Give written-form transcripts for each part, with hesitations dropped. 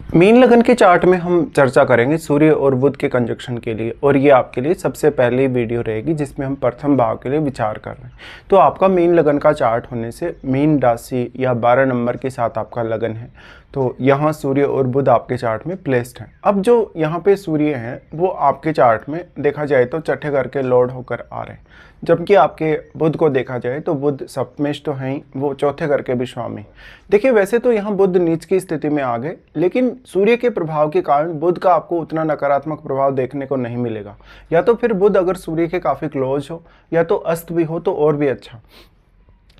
Mean लगन के chart में हम चर्चा करेंगे सूर्य और बुध के कंजक्शन के लिए, और ये आपके लिए सबसे पहली वीडियो रहेगी जिसमें हम प्रथम भाव के लिए विचार कर रहे हैं। तो आपका मीन लगन का चार्ट होने से मीन राशि या 12 नंबर के साथ आपका लगन है, तो यहाँ सूर्य और बुध आपके चार्ट में प्लेस्ड हैं। अब जो यहाँ पे सूर्य हैं वो आपके चार्ट में देखा जाए तो छठे घर के लॉर्ड होकर आ रहे हैं, जबकि आपके बुध को देखा जाए तो बुध सप्तमेश तो हैं ही, वो चौथे घर के भी स्वामी। देखिए वैसे तो यहाँ बुध नीच की स्थिति में आ गए, लेकिन सूर्य के प्रभाव के कारण बुध का आपको उतना नकारात्मक प्रभाव देखने को नहीं मिलेगा। या तो फिर बुध अगर सूर्य के काफ़ी क्लोज हो या तो अस्त भी हो तो और भी अच्छा।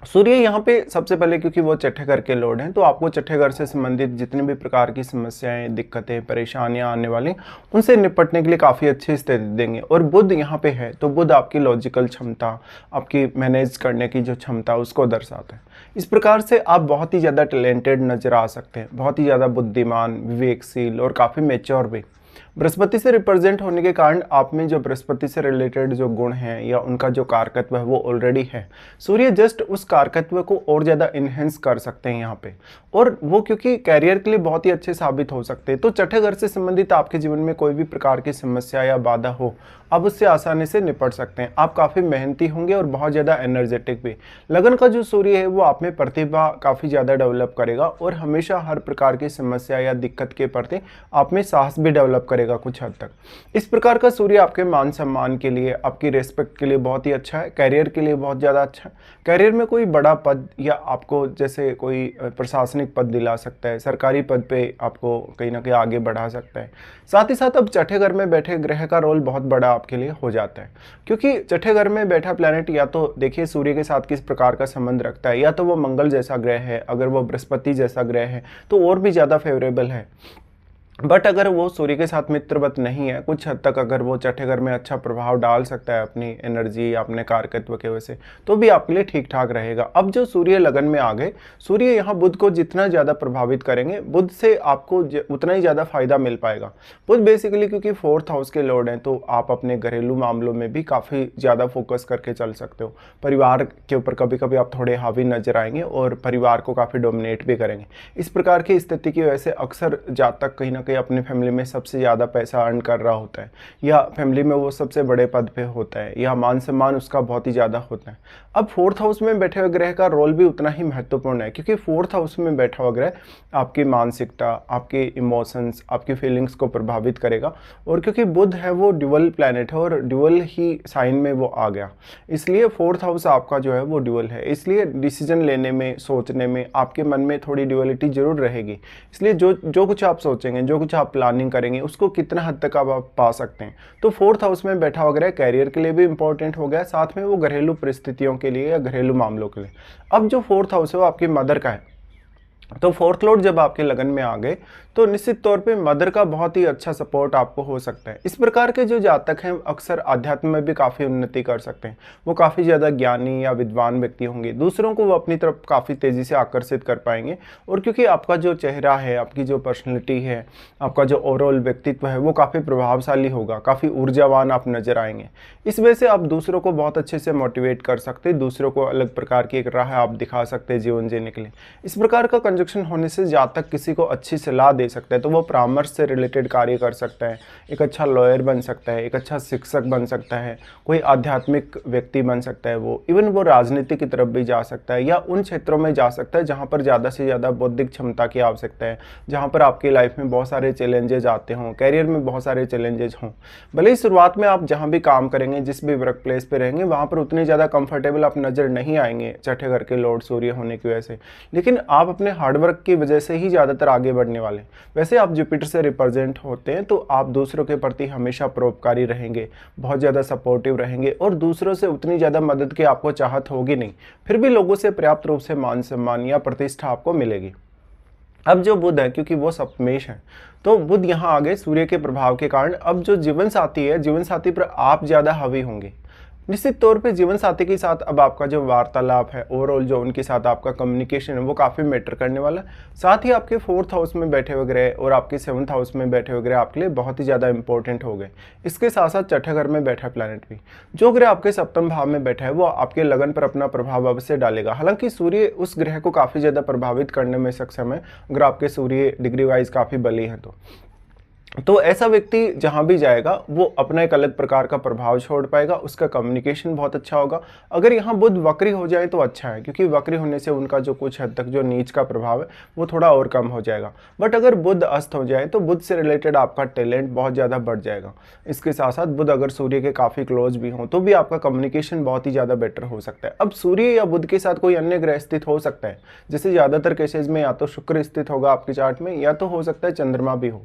सूर्य यहाँ पे सबसे पहले क्योंकि वो छठे घर के लॉर्ड हैं, तो आपको छठे घर से संबंधित जितने भी प्रकार की समस्याएं, दिक्कतें, परेशानियां आने वाली उनसे निपटने के लिए काफ़ी अच्छी स्थिति देंगे। और बुध यहाँ पे है तो बुध आपकी लॉजिकल क्षमता, आपकी मैनेज करने की जो क्षमता उसको दर्शाता है। इस प्रकार से आप बहुत ही ज़्यादा टैलेंटेड नजर आ सकते हैं, बहुत ही ज़्यादा बुद्धिमान, विवेकशील और काफ़ी मैच्योर भी। बृहस्पति से रिप्रेजेंट होने के कारण आप में जो बृहस्पति से रिलेटेड जो गुण हैं या उनका जो कारकत्व है वो ऑलरेडी है। सूर्य जस्ट उस कारकत्व को और ज़्यादा इन्हेंस कर सकते हैं यहाँ पे, और वो क्योंकि कैरियर के लिए बहुत ही अच्छे साबित हो सकते हैं। तो छठे घर से संबंधित आपके जीवन में कोई भी प्रकार की समस्या या बाधा हो, आप उससे आसानी से निपट सकते हैं। आप काफ़ी मेहनती होंगे और बहुत ज़्यादा एनर्जेटिक भी। लगन का जो सूर्य है वो आप में प्रतिभा काफ़ी ज़्यादा डेवलप करेगा और हमेशा हर प्रकार की समस्या या दिक्कत के प्रति आप में साहस भी डेवलप करेगा कुछ हद तक। इस प्रकार का सूर्य आपके मान सम्मान के लिए, आपकी रेस्पेक्ट के लिए बहुत ही अच्छा है, कैरियर के लिए बहुत ज़्यादा अच्छा है। कैरियर में कोई बड़ा पद या आपको जैसे कोई प्रशासनिक पद दिला सकता है, सरकारी पद पे आपको कहीं ना कहीं आगे बढ़ा सकता है। साथ ही साथ अब छठे घर में बैठे ग्रह का रोल बहुत बड़ा आपके लिए हो जाता है, क्योंकि छठे घर में बैठा प्लैनेट या तो देखिए सूर्य के साथ किस प्रकार का संबंध रखता है, या तो वो मंगल जैसा ग्रह है, अगर वो बृहस्पति जैसा ग्रह है तो और भी ज़्यादा फेवरेबल है। बट अगर वो सूर्य के साथ मित्रवत नहीं है, कुछ हद तक अगर वो छठे घर में अच्छा प्रभाव डाल सकता है अपनी एनर्जी या अपने कारकत्व के वजह से, तो भी आपके लिए ठीक ठाक रहेगा। अब जो सूर्य लगन में आ गए, सूर्य यहाँ बुध को जितना ज़्यादा प्रभावित करेंगे, बुध से आपको उतना ही ज़्यादा फायदा मिल पाएगा। बुध बेसिकली क्योंकि 4th हाउस के लॉर्ड हैं, तो आप अपने घरेलू मामलों में भी काफ़ी ज़्यादा फोकस करके चल सकते हो। परिवार के ऊपर कभी कभी आप थोड़े हावी नजर आएंगे और परिवार को काफ़ी डोमिनेट भी करेंगे। इस प्रकार की स्थिति की वजह से अक्सर जातक कहीं ना अपनी फैमिली में सबसे ज़्यादा पैसा अर्न कर रहा होता है, या फैमिली में वो सबसे बड़े पद पे होता है, या मान सम्मान उसका बहुत ही ज़्यादा होता है। अब 4th हाउस में बैठे हुए ग्रह का रोल भी उतना ही महत्वपूर्ण है, क्योंकि 4th हाउस में बैठा हुआ ग्रह आपकी मानसिकता, आपके इमोशंस, आपकी फीलिंग्स को प्रभावित करेगा। और क्योंकि बुध है वो ड्यूअल प्लैनेट है और ड्यूअल ही साइन में वो आ गया, इसलिए 4th हाउस आपका जो है वो ड्यूअल है। इसलिए डिसीजन लेने में, सोचने में आपके मन में थोड़ी ड्यूअलिटी जरूर रहेगी। इसलिए जो कुछ आप सोचेंगे, जो कुछ आप प्लानिंग करेंगे, उसको कितना हद तक आप पा सकते हैं। तो 4th हाउस में बैठा हुआ ग्रह कैरियर के लिए भी इंपॉर्टेंट हो गया, साथ में वो घरेलू परिस्थितियों के लिए या घरेलू मामलों के लिए। अब जो 4th हाउस है वो आपकी मदर का है, तो 4th लॉर्ड जब आपके लगन में आ गए तो निश्चित तौर पे मदर का बहुत ही अच्छा सपोर्ट आपको हो सकता है। इस प्रकार के जो जातक हैं अक्सर आध्यात्म में भी काफ़ी उन्नति कर सकते हैं। वो काफ़ी ज़्यादा ज्ञानी या विद्वान व्यक्ति होंगे, दूसरों को वो अपनी तरफ काफ़ी तेज़ी से आकर्षित कर पाएंगे। और क्योंकि आपका जो चेहरा है, आपकी जो पर्सनैलिटी है, आपका जो ओवरऑल व्यक्तित्व है वो काफ़ी प्रभावशाली होगा, काफ़ी ऊर्जावान आप नजर आएंगे। इस वजह से आप दूसरों को बहुत अच्छे से मोटिवेट कर सकते हैं, दूसरों को अलग प्रकार की एक राह आप दिखा सकते हैं जीवन जीने के लिए। इस प्रकार का कंजक्शन होने से जातक किसी को अच्छी सलाह दे सकता है, तो वो परामर्श से रिलेटेड कार्य कर सकता है, एक अच्छा लॉयर बन सकता है, एक अच्छा शिक्षक बन सकता है, कोई आध्यात्मिक व्यक्ति बन सकता है, वो इवन वो राजनीति की तरफ भी जा सकता है, या उन क्षेत्रों में जा सकता है जहाँ पर ज़्यादा से ज़्यादा बौद्धिक क्षमता की आवश्यकता है, जहाँ पर आपकी लाइफ में बहुत सारे चैलेंजेस आते हों, कैरियर में बहुत सारे चैलेंजेस हों। भले ही शुरुआत में आप जहाँ भी काम करेंगे, जिस भी वर्क प्लेस पर रहेंगे, वहाँ पर उतने ज़्यादा कंफर्टेबल आप नज़र नहीं आएंगे छठे घर के लॉर्ड सूर्य होने की वजह से, लेकिन आप अपने हार्डवर्क की वजह से ही ज़्यादातर आगे बढ़ने वाले। वैसे आप जुपिटर से रिप्रेजेंट होते हैं, तो आप दूसरों के प्रति हमेशा परोपकारी रहेंगे, बहुत ज़्यादा सपोर्टिव रहेंगे, और दूसरों से उतनी ज़्यादा मदद की आपको चाहत होगी नहीं, फिर भी लोगों से पर्याप्त रूप से मान सम्मान या प्रतिष्ठा आपको मिलेगी। अब जो बुध है, क्योंकि वो सप्तमेश है, तो बुध यहाँ आ गए सूर्य के प्रभाव के कारण। अब जो जीवन साथी है, जीवन साथी पर आप ज़्यादा हावी होंगे, निश्चित तौर पे जीवन साथी के साथ अब आपका जो वार्तालाप है, ओवरऑल जो उनके साथ आपका कम्युनिकेशन है, वो काफ़ी मैटर करने वाला है। साथ ही आपके 4th हाउस में बैठे हुए ग्रह और आपके 7th हाउस में बैठे हुए ग्रह आपके लिए बहुत ही ज़्यादा इंपॉर्टेंट हो गए। इसके साथ साथ छठे घर में बैठा प्लैनेट भी, जो ग्रह आपके सप्तम भाव में बैठा है, वो आपके लगन पर अपना प्रभाव अवश्य डालेगा। हालांकि सूर्य उस ग्रह को काफ़ी ज़्यादा प्रभावित करने में सक्षम है, अगर आपके सूर्य डिग्री वाइज काफ़ी बली हैं तो ऐसा व्यक्ति जहां भी जाएगा वो अपना एक अलग प्रकार का प्रभाव छोड़ पाएगा, उसका कम्युनिकेशन बहुत अच्छा होगा। अगर यहाँ बुध वक्री हो जाए तो अच्छा है, क्योंकि वक्री होने से उनका जो कुछ हद तक जो नीच का प्रभाव है वो थोड़ा और कम हो जाएगा। बट अगर बुध अस्त हो जाए तो बुध से रिलेटेड आपका टैलेंट बहुत ज़्यादा बढ़ जाएगा। इसके साथ साथ बुध अगर सूर्य के काफ़ी क्लोज भी हों तो भी आपका कम्युनिकेशन बहुत ही ज़्यादा बेटर हो सकता है। अब सूर्य या बुध के साथ कोई अन्य ग्रह स्थित हो सकता है, जैसे ज़्यादातर केसेज में या तो शुक्र स्थित होगा आपके चार्ट में, या तो हो सकता है चंद्रमा भी हो।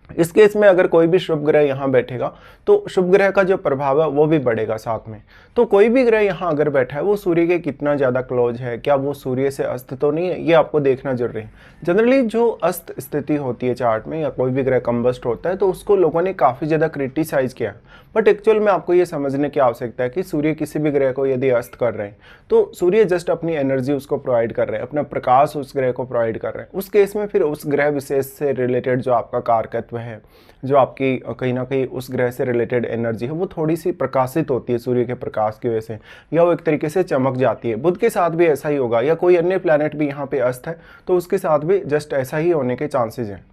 इस केस में अगर कोई भी शुभ ग्रह यहाँ बैठेगा तो शुभ ग्रह का जो प्रभाव है वो भी बढ़ेगा साथ में। तो कोई भी ग्रह यहाँ अगर बैठा है वो सूर्य के कितना ज़्यादा क्लोज है, क्या वो सूर्य से अस्त तो नहीं है, ये आपको देखना जरूरी है। जनरली जो अस्त स्थिति होती है चार्ट में या कोई भी ग्रह कंबस्ट होता है तो उसको लोगों ने काफ़ी ज़्यादा क्रिटिसाइज किया, बट एक्चुअल में आपको ये समझने की आवश्यकता है कि सूर्य किसी भी ग्रह को यदि अस्त कर रहे हैं तो सूर्य जस्ट अपनी एनर्जी उसको प्रोवाइड कर रहे हैं, अपना प्रकाश उस ग्रह को प्रोवाइड कर रहे हैं। उस केस में फिर उस ग्रह विशेष से रिलेटेड जो आपका कारकत्व है, जो आपकी कहीं ना कहीं उस ग्रह से रिलेटेड एनर्जी है, वो थोड़ी सी प्रकाशित होती है सूर्य के प्रकाश की वजह से, या वो एक तरीके से चमक जाती है। बुध के साथ भी ऐसा ही होगा, या कोई अन्य प्लैनेट भी यहाँ पे अस्त है तो उसके साथ भी जस्ट ऐसा ही होने के चांसेस हैं।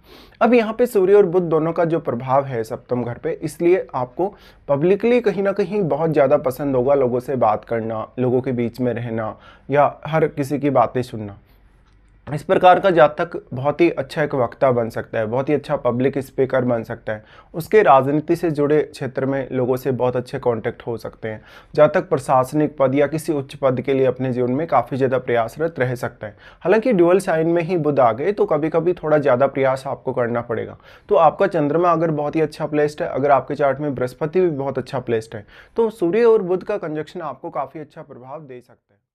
अब यहाँ पे सूर्य और बुध दोनों का जो प्रभाव है सप्तम घर पे, इसलिए आपको पब्लिकली कहीं ना कहीं बहुत ज़्यादा पसंद होगा लोगों से बात करना, लोगों के बीच में रहना या हर किसी की बातें सुनना। इस प्रकार का जातक बहुत ही अच्छा एक वक्ता बन सकता है, बहुत ही अच्छा पब्लिक स्पीकर बन सकता है। उसके राजनीति से जुड़े क्षेत्र में लोगों से बहुत अच्छे कांटेक्ट हो सकते हैं। जातक प्रशासनिक पद या किसी उच्च पद के लिए अपने जीवन में काफ़ी ज़्यादा प्रयासरत रह सकता है। हालांकि ड्यूअल साइन में ही बुध आ गए तो कभी कभी थोड़ा ज़्यादा प्रयास आपको करना पड़ेगा। तो आपका चंद्रमा अगर बहुत ही अच्छा प्लेस्ड है, अगर आपके चार्ट में बृहस्पति भी बहुत अच्छा प्लेस्ड है, तो सूर्य और बुध का कंजक्शन आपको काफ़ी अच्छा प्रभाव दे सकता है।